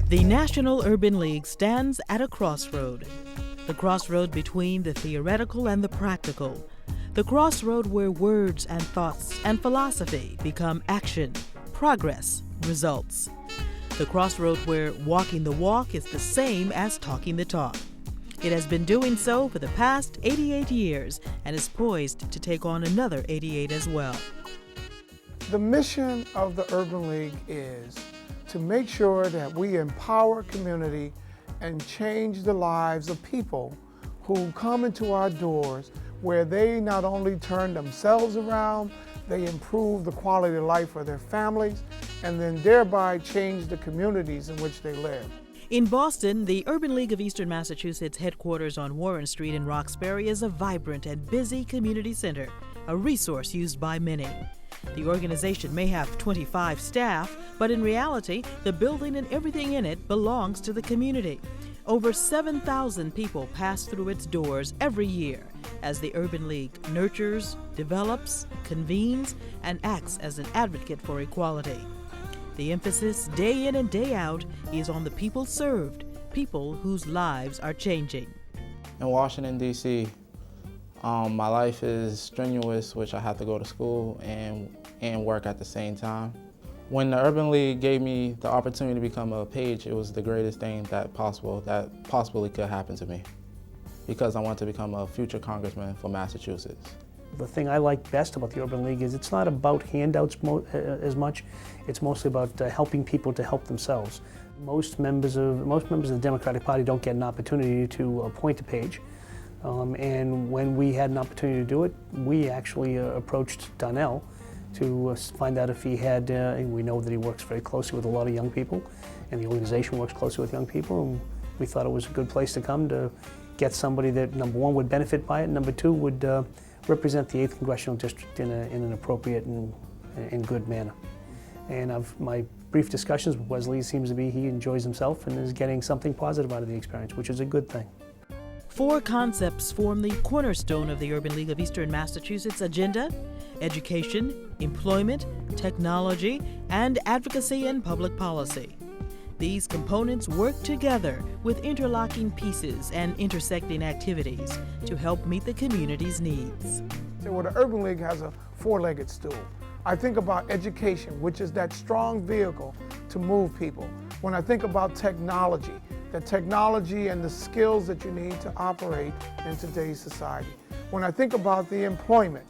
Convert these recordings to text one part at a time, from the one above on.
The National Urban League stands at a crossroad. The crossroad between the theoretical and the practical. The crossroad where words and thoughts and philosophy become action, progress, results. The crossroad where walking the walk is the same as talking the talk. It has been doing so for the past 88 years and is poised to take on another 88 as well. The mission of the Urban League is to make sure that we empower community and change the lives of people who come into our doors, where they not only turn themselves around, they improve the quality of life for their families, and then thereby change the communities in which they live. In Boston, the Urban League of Eastern Massachusetts headquarters on Warren Street in Roxbury is a vibrant and busy community center, a resource used by many. The organization may have 25 staff, but in reality, the building and everything in it belongs to the community. Over 7,000 people pass through its doors every year as the Urban League nurtures, develops, convenes, and acts as an advocate for equality. The emphasis day in and day out is on the people served, people whose lives are changing. In Washington, D.C., my life is strenuous, which I have to go to school and work at the same time. When the Urban League gave me the opportunity to become a page, it was the greatest thing that possibly could happen to me, because I want to become a future congressman for Massachusetts. The thing I like best about the Urban League is it's not about handouts as much. It's mostly about helping people to help themselves. Most members of the Democratic Party don't get an opportunity to appoint a page. And when we had an opportunity to do it, we actually approached Donnell to find out if he had, we know that he works very closely with a lot of young people, and the organization works closely with young people, and we thought it was a good place to come to get somebody that, number one, would benefit by it, number two, would represent the 8th Congressional District in an appropriate and good manner. And of my brief discussions with Wesley, it seems to be he enjoys himself and is getting something positive out of the experience, which is a good thing. 4 concepts form the cornerstone of the Urban League of Eastern Massachusetts agenda: education, employment, technology, and advocacy and public policy. These components work together with interlocking pieces and intersecting activities to help meet the community's needs. Well, the Urban League has a 4-legged stool. I think about education, which is that strong vehicle to move people. When I think about technology, the technology and the skills that you need to operate in today's society. When I think about the employment,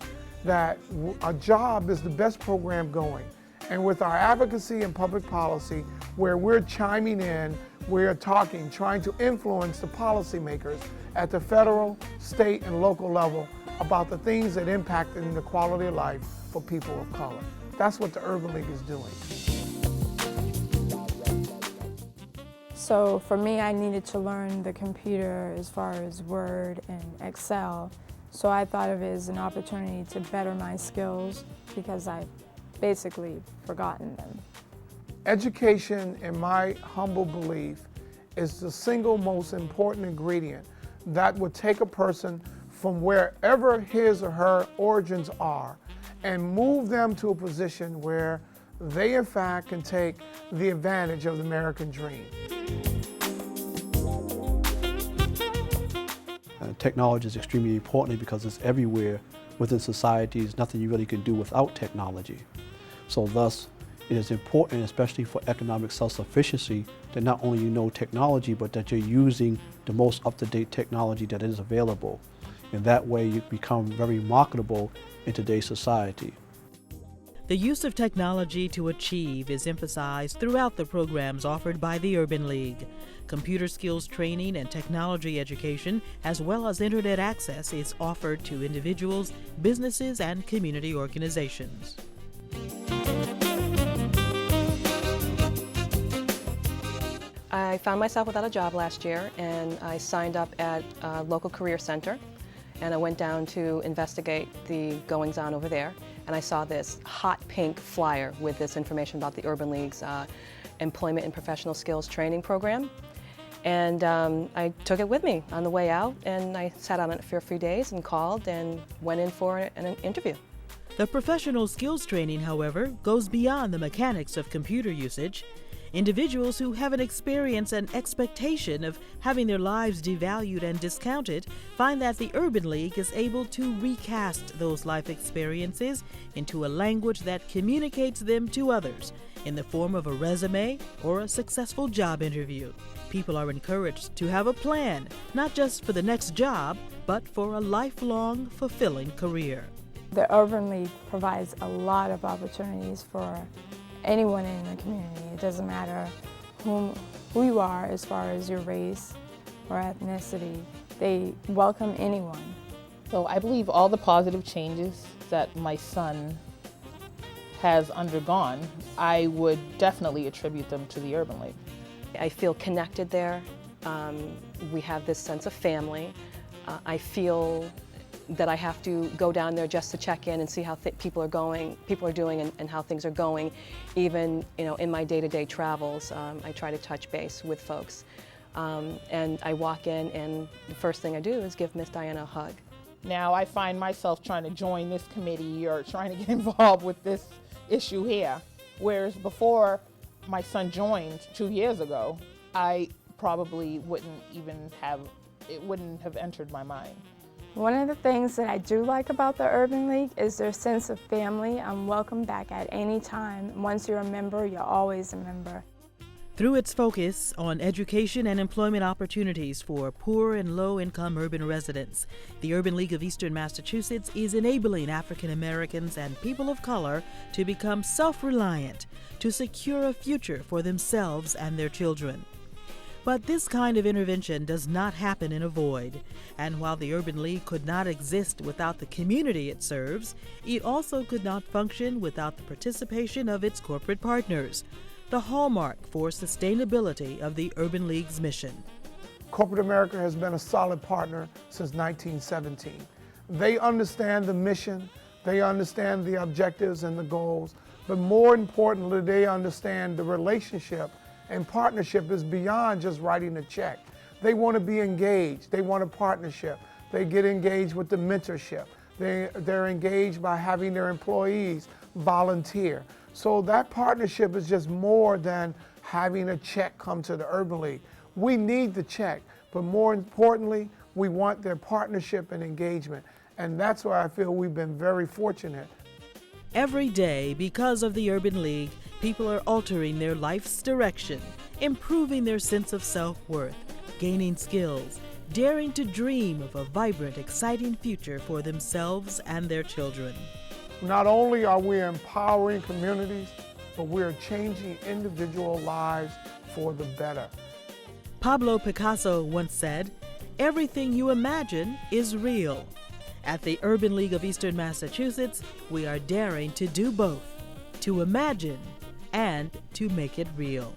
that a job is the best program going. And with our advocacy and public policy, where we're chiming in, we're talking, trying to influence the policymakers at the federal, state, and local level about the things that impact the quality of life for people of color. That's what the Urban League is doing. So for me, I needed to learn the computer as far as Word and Excel. So I thought of it as an opportunity to better my skills because I've basically forgotten them. Education, in my humble belief, is the single most important ingredient that would take a person from wherever his or her origins are and move them to a position where they in fact can take the advantage of the American dream. Technology is extremely important because it's everywhere within society. There's nothing you really can do without technology. So thus, it is important, especially for economic self-sufficiency, that not only you know technology, but that you're using the most up-to-date technology that is available. And that way you become very marketable in today's society. The use of technology to achieve is emphasized throughout the programs offered by the Urban League. Computer skills training and technology education, as well as internet access, is offered to individuals, businesses, and community organizations. I found myself without a job last year, and I signed up at a local career center, and I went down to investigate the goings-on over there, and I saw this hot pink flyer with this information about the Urban League's Employment and Professional Skills Training Program. And I took it with me on the way out, and I sat on it for a few days and called and went in for an interview. The professional skills training, however, goes beyond the mechanics of computer usage. Individuals who have an experience and expectation of having their lives devalued and discounted find that the Urban League is able to recast those life experiences into a language that communicates them to others in the form of a resume or a successful job interview. People are encouraged to have a plan, not just for the next job, but for a lifelong, fulfilling career. The Urban League provides a lot of opportunities for anyone in the community. It doesn't matter who you are as far as your race or ethnicity. They welcome anyone. So I believe all the positive changes that my son has undergone, I would definitely attribute them to the Urban League. I feel connected there. We have this sense of family. I feel that I have to go down there just to check in and see how people are doing and how things are going. Even in my day-to-day travels, I try to touch base with folks. And I walk in and the first thing I do is give Miss Diana a hug. Now I find myself trying to join this committee or trying to get involved with this issue here. Whereas before my son joined 2 years ago, I probably wouldn't have entered my mind. One of the things that I do like about the Urban League is their sense of family. I'm welcome back at any time. Once you're a member, you're always a member. Through its focus on education and employment opportunities for poor and low-income urban residents, the Urban League of Eastern Massachusetts is enabling African Americans and people of color to become self-reliant, to secure a future for themselves and their children. But this kind of intervention does not happen in a void, and while the Urban League could not exist without the community it serves, it also could not function without the participation of its corporate partners, the hallmark for sustainability of the Urban League's mission. Corporate America has been a solid partner since 1917. They understand the mission, they understand the objectives and the goals, but more importantly, they understand the relationship and partnership is beyond just writing a check. They want to be engaged. They want a partnership. They get engaged with the mentorship. They're engaged by having their employees volunteer. So that partnership is just more than having a check come to the Urban League. We need the check, but more importantly, we want their partnership and engagement. And that's why I feel we've been very fortunate. Every day, because of the Urban League, people are altering their life's direction, improving their sense of self-worth, gaining skills, daring to dream of a vibrant, exciting future for themselves and their children. Not only are we empowering communities, but we're changing individual lives for the better. Pablo Picasso once said, "Everything you imagine is real." At the Urban League of Eastern Massachusetts, we are daring to do both, to imagine and to make it real.